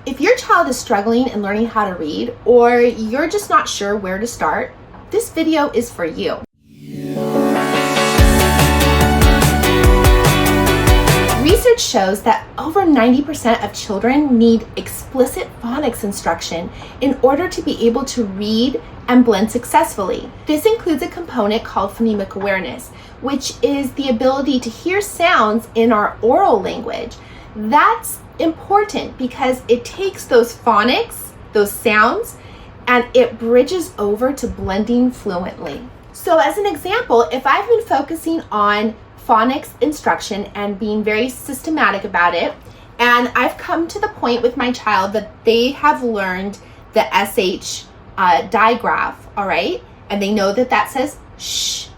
If your child is struggling in learning how to read, or you're just not sure where to start, this video is for you. Research shows that over 90% of children need explicit phonics instruction in order to be able to read and blend successfully. This includes a component called phonemic awareness, which is the ability to hear sounds in our oral language. That's important because it takes those phonics, those sounds, and it bridges over to blending fluently. So as an example, if I've been focusing on phonics instruction and being very systematic about it, and I've come to the point with my child that they have learned the SH digraph, all right, and they know that that says shh,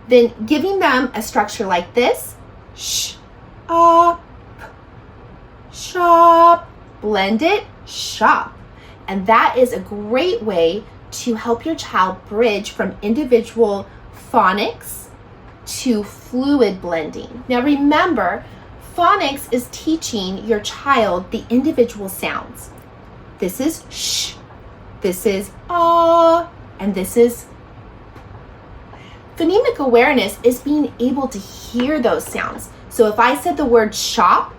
then giving them a structure like this, sh, up, shop, blend it, shop. And that is a great way to help your child bridge from individual phonics to fluid blending. Now remember, phonics is teaching your child the individual sounds. This is sh, this is ah, and this is. Phonemic awareness is being able to hear those sounds. So if I said the word shop,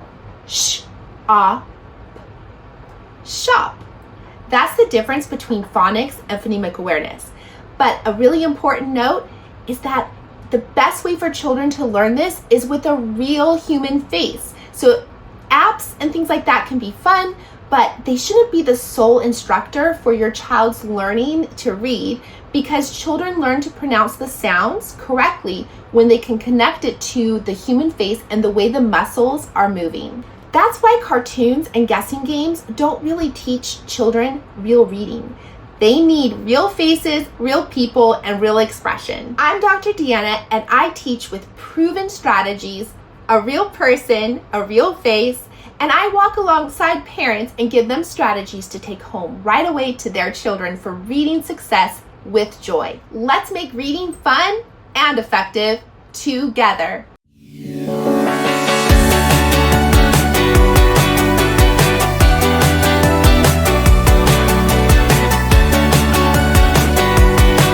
sh, ah, shop. That's the difference between phonics and phonemic awareness. But a really important note is that the best way for children to learn this is with a real human face. So apps and things like that can be fun, but they shouldn't be the sole instructor for your child's learning to read, because children learn to pronounce the sounds correctly when they can connect it to the human face and the way the muscles are moving. That's why cartoons and guessing games don't really teach children real reading. They need real faces, real people, and real expression. I'm Dr. Deanna, and I teach with proven strategies, a real person, a real face, and I walk alongside parents and give them strategies to take home right away to their children for reading success with joy. Let's make reading fun and effective together.